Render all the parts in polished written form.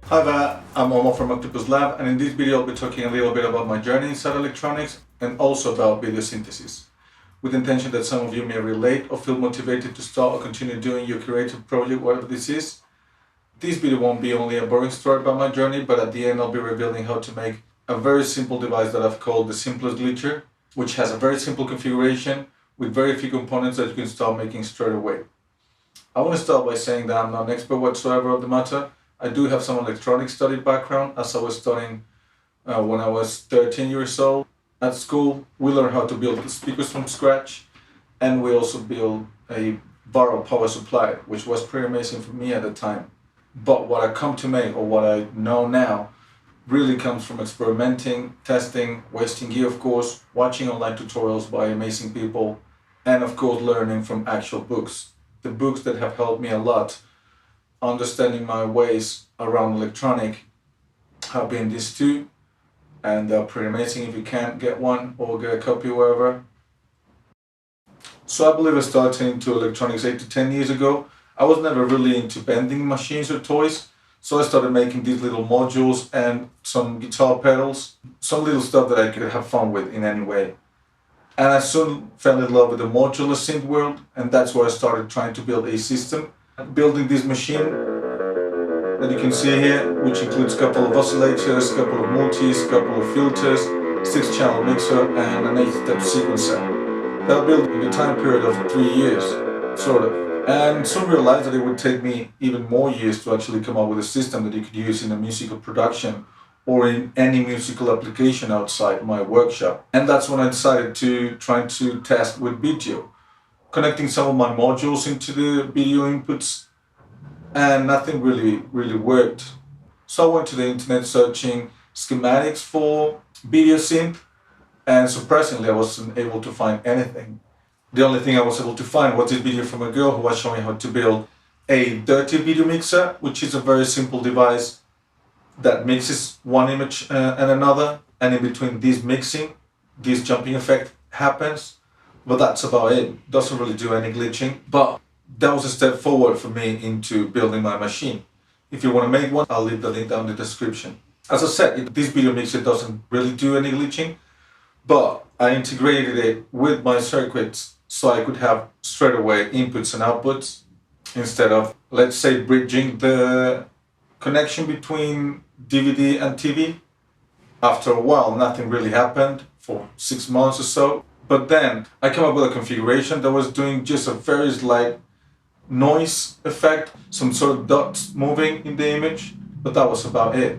Hi there, I'm Omar from Octopus Lab, and in this video I'll be talking a little bit about my journey inside electronics and also about video synthesis, with the intention that some of you may relate or feel motivated to start or continue doing your creative project, whatever this is. This video won't be only a boring story about my journey, but at the end I'll be revealing how to make a very simple device that I've called the simplest glitcher, which has a very simple configuration with very few components that you can start making straight away. I want to start by saying that I'm not an expert whatsoever of the matter. I do have some electronics study background, as I was studying when I was 13 years old. At school, we learned how to build the speakers from scratch, and we also built a borrowed power supply, which was pretty amazing for me at the time. But what I come to make, or what I know now, really comes from experimenting, testing, wasting gear of course, watching online tutorials by amazing people, and of course learning from actual books. The books that have helped me a lot understanding my ways around electronic have been these two, and they're pretty amazing if you can't get one or get a copy wherever. So I believe I started into electronics 8 to 10 years ago. I was never really into bending machines or toys, so I started making these little modules and some guitar pedals, some little stuff that I could have fun with in any way. And I soon fell in love with the modular synth world, and that's where I started trying to build a system. Building this machine that you can see here, which includes a couple of oscillators, a couple of multis, a couple of filters, 6-channel mixer, and an 8-step sequencer. That built in a time period of 3 years, sort of. And soon realized that it would take me even more years to actually come up with a system that you could use in a musical production or in any musical application outside my workshop. And that's when I decided to try to test with video, connecting some of my modules into the video inputs, and nothing really worked. So I went to the internet searching schematics for video synth, and surprisingly I wasn't able to find anything. The only thing I was able to find was this video from a girl who was showing how to build a dirty video mixer, which is a very simple device that mixes one image and another, and in between this mixing, this jumping effect happens. But that's about it. Doesn't really do any glitching. But that was a step forward for me into building my machine. If you want to make one, I'll leave the link down in the description. As I said, this video mixer doesn't really do any glitching, but I integrated it with my circuits so I could have straight away inputs and outputs instead of, let's say, bridging the connection between DVD and TV. After a while, nothing really happened for 6 months or so. But then I came up with a configuration that was doing just a very slight noise effect, some sort of dots moving in the image, but that was about it.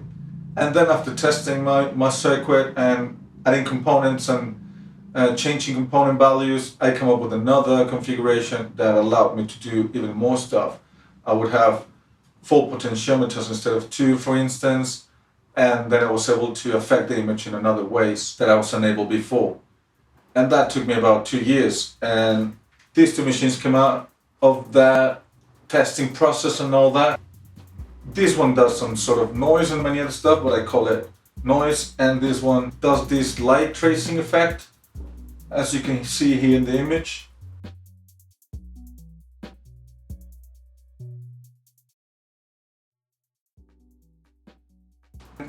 And then after testing my circuit and adding components and changing component values, I came up with another configuration that allowed me to do even more stuff. I would have 4 potentiometers instead of 2, for instance, and then I was able to affect the image in other ways that I was unable before. And that took me about 2 years, and these 2 machines came out of that testing process and all that. This one does some sort of noise and many other stuff, but I call it noise, and this one does this light tracing effect, as you can see here in the image.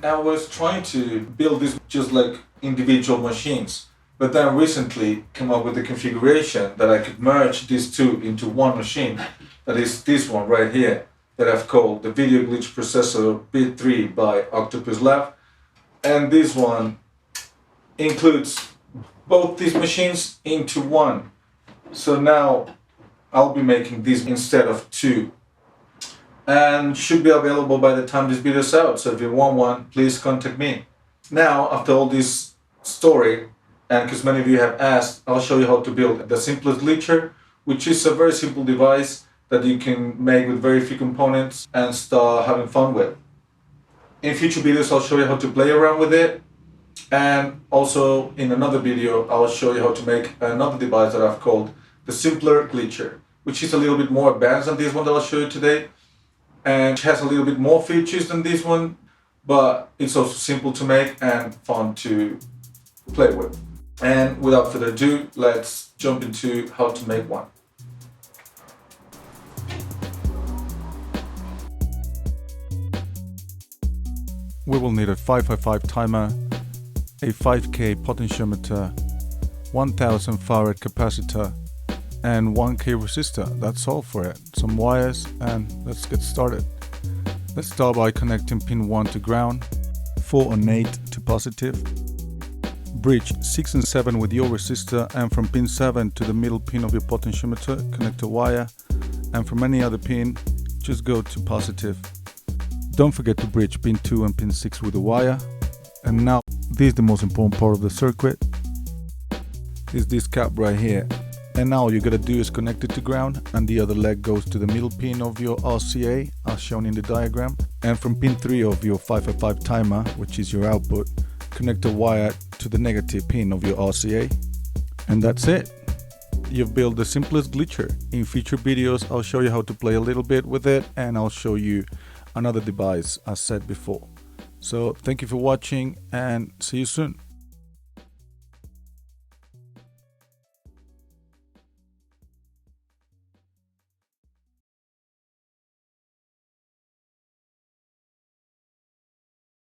I was trying to build this just like individual machines, but then recently came up with the configuration that I could merge these 2 into one machine. That is this one right here, that I've called the Video Glitch Processor Bit 3 by Octopus Lab. And this one includes both these machines into one. So now I'll be making these instead of 2. And should be available by the time this video is out. So if you want one, please contact me. Now, after all this story, and because many of you have asked, I'll show you how to build the simplest glitcher, which is a very simple device that you can make with very few components and start having fun with. In future videos, I'll show you how to play around with it. And also in another video, I'll show you how to make another device that I've called the simpler glitcher, which is a little bit more advanced than this one that I'll show you today. And it has a little bit more features than this one, but it's also simple to make and fun to play with. And without further ado, let's jump into how to make one. we will need a 555 timer, a 5K potentiometer, 1000 farad capacitor, and 1K resistor. That's all for it. Some wires, and let's get started. Let's start by connecting pin 1 to ground, 4 and 8 to positive. Bridge 6 and 7 with your resistor, and from pin 7 to the middle pin of your potentiometer, connect a wire, and from any other pin, just go to positive. Don't forget to bridge pin 2 and pin 6 with a wire. And now, this is the most important part of the circuit, is this cap right here. And now all you gotta do is connect it to ground, and the other leg goes to the middle pin of your RCA as shown in the diagram. And from pin 3 of your 555 timer, which is your output, connect a wire to the negative pin of your RCA. And that's it. You've built the simplest glitcher. In future videos I'll show you how to play a little bit with it, and I'll show you another device as said before. So thank you for watching, and see you soon.